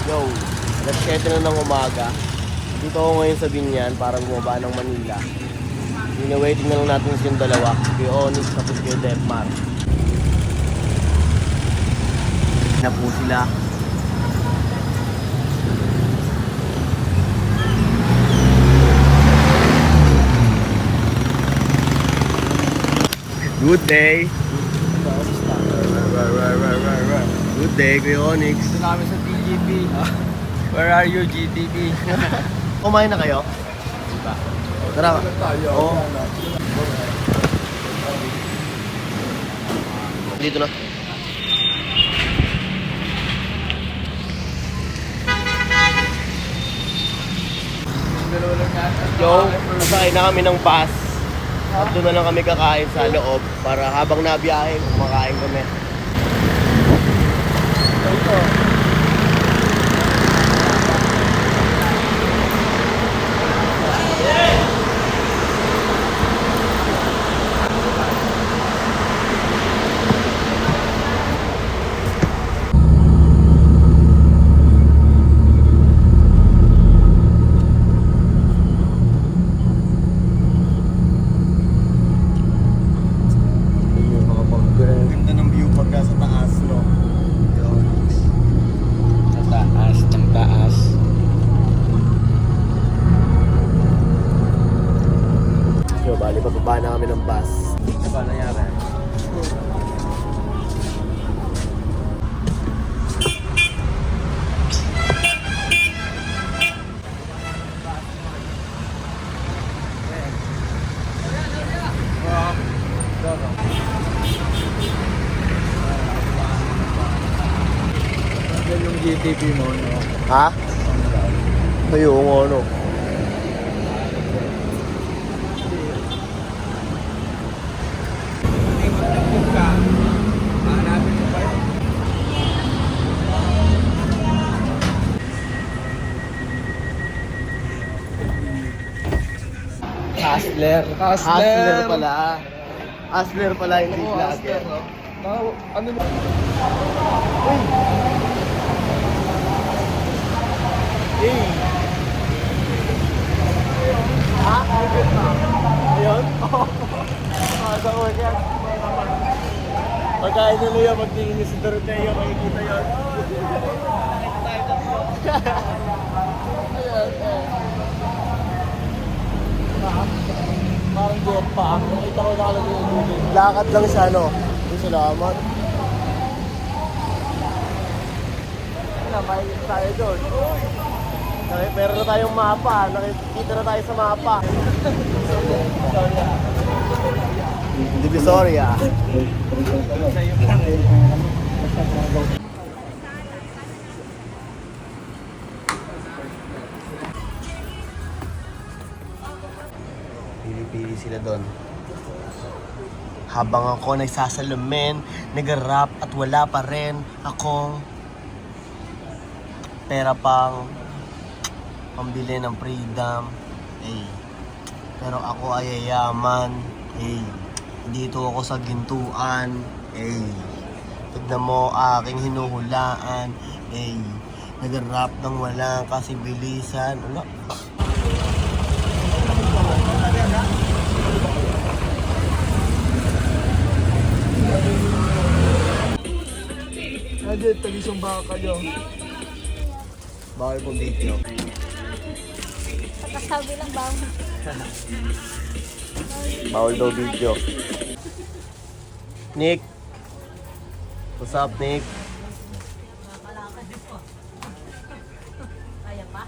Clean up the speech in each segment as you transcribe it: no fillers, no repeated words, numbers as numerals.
Yo, alas 7 na ng umaga. Dito ako ngayon sa Binyan, parang bumaba ng Manila. Waiting na lang natin yung dalawa. Kay Onyx, tapos kay Defmar. Na po sila. Good day! Good day, Kuya Onyx. Ito namin sa TGP. Where are you, GTP? Kumain na kayo? Diba? Tara. Oo. Dito na. Yo, nasakay na kami ng bus. At doon na lang kami kakain sa loob para habang nabiyahe, kumakain kami. Ito. Ganda ng view pagka sa taas, no? Sa taas ng taas. So, bali, pababa na kami ng bus. Ano ba nangyari? Yan yung GTP mo, no? Ha? Ayun, ano. Hustler. Hustler pala. Hustler pala, hindi vlogger. Ano mo? Hey! Ha? Ayun? Masa ko yan. Pagkain nila yan, magtingin niyo si Dorotea, makikita yun. Parang buwan pa. Nakita ko nakalagay yung Google. Lakad lang siya, no? Salamat. May tayo doon. Meron na tayong mapa. Nakikita na tayo sa mapa. Divisoria. Pili-pili sila doon. Habang ako nagsasalamin, nag-rap at wala pa rin akong pera pang pambili ng freedom. Hey. Pero ako ay yayaman. Hey. Dito ako sa gintuan. Hey. Tignan mo aking hinuhulaan. Hey. Nag-rap ng walang kasi bilisan. Ano? Adit, talisong baka kayo. Bawal po video. Pagkasabi lang bawal. Bawal daw video. Nick. What's up, Nick? Kaya pa?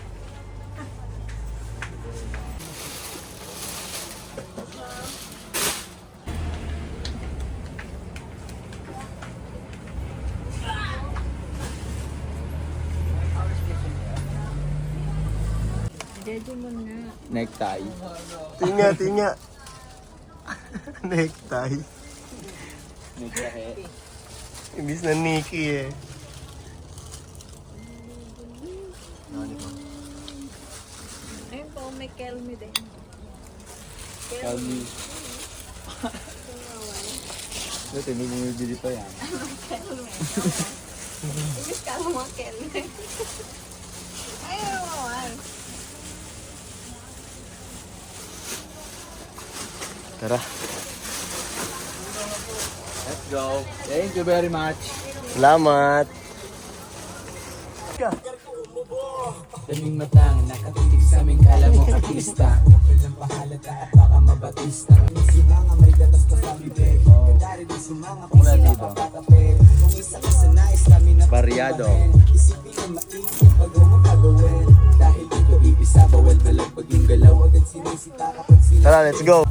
Jeju mo na. Necktie. Tinga, tinga. Necktie. Necktie. Imbis na Nikki eh. Ayun po, may Kelmi din. Kelmi. Ito, hindi mo bibili pa yan. Kelmi. Ibig ka lang mga Kelmi. Tara. Let's go. Thank you very much. Salamat. Daming matang nakatitig sa aming kala mo artista. Walang pahalata at baka mabatista. Sumanga may gatas pa sa bibig. Dari din sumanga kung sila papatapin. Kung isa ka sa nais kami na Variado. Isipin na maikip pag mo kagawin. Dahil dito ibisa bawal malagpag yung galaw. Agad sinisita kapag sila. Tara, let's go.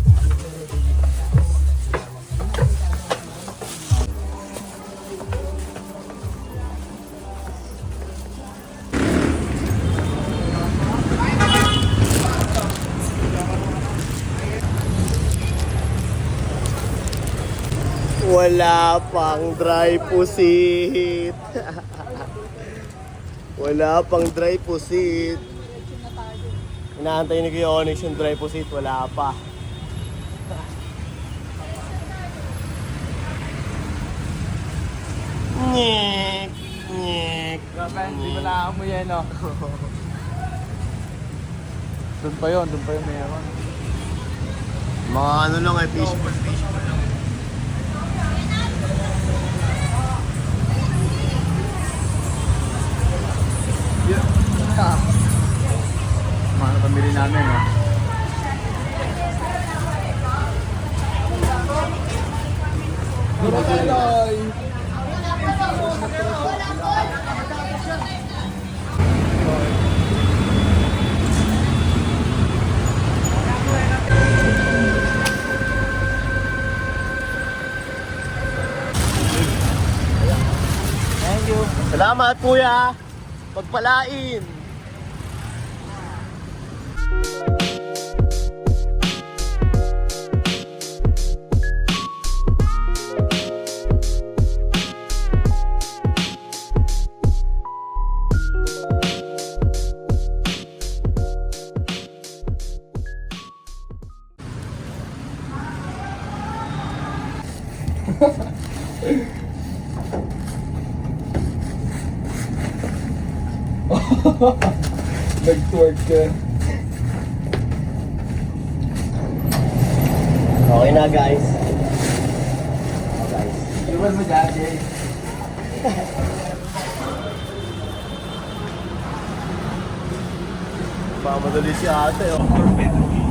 Wala pang dry pusit. Wala pang dry pusit. Inaantay ni Kuya Onyx yung dry pusit, wala pa. Nyek, nyek. Grabe, hindi ko naamoy yan, no? Doon pa yun meron. Mga ano lang eh, fishbowl lang. Mga pamili namin, no? Thank you. Salamat kuya. Pagpalain. Nag-twerk ka. Okay na guys. Iwan mo dati. Pamadali si ate oh. Dr. Pedro Gil,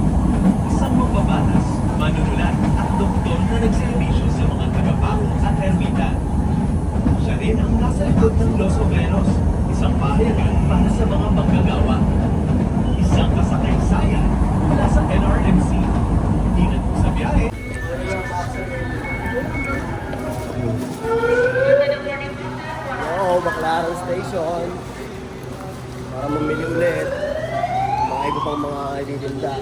isang magbabatas, manunulat at doktor na nagserbisyo sa mga tagapako at ermitan. Siya rin ang nasa likod ng Los Obreros, isang pahayagan para sa mga manggagawa. Isang kasakaysayan mula sa NRMC. Ingat po sa biyahe. Oo, Baclaran Station. Para mamili ulit. Mga iba pang mga ibitinda.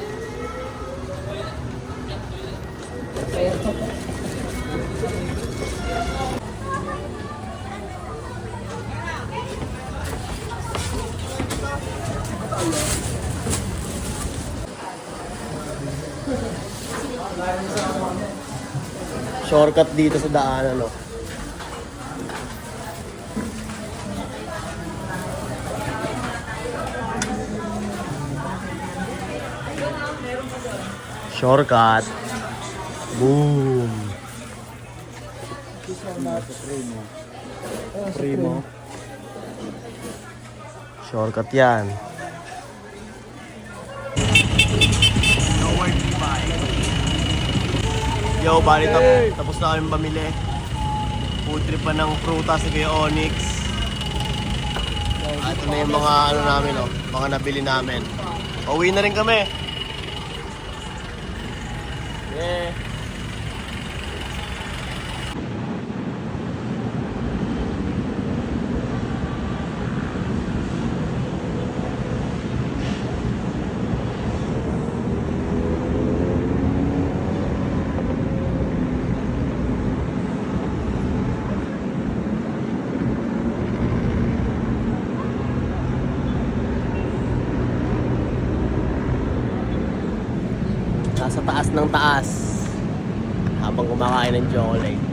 Shortcut dito sa daanan, no? Shortcut. Boom. Primo. Shortcut yan. Yo, bali tapos na kami pamili. Food trip pa ng prutas si Kuya Onyx. Ito na yung mga ano namin, oh, mga nabili namin. Pauwi na rin kami. Yeah. Nasa taas ng taas habang kumakain ng chocolate.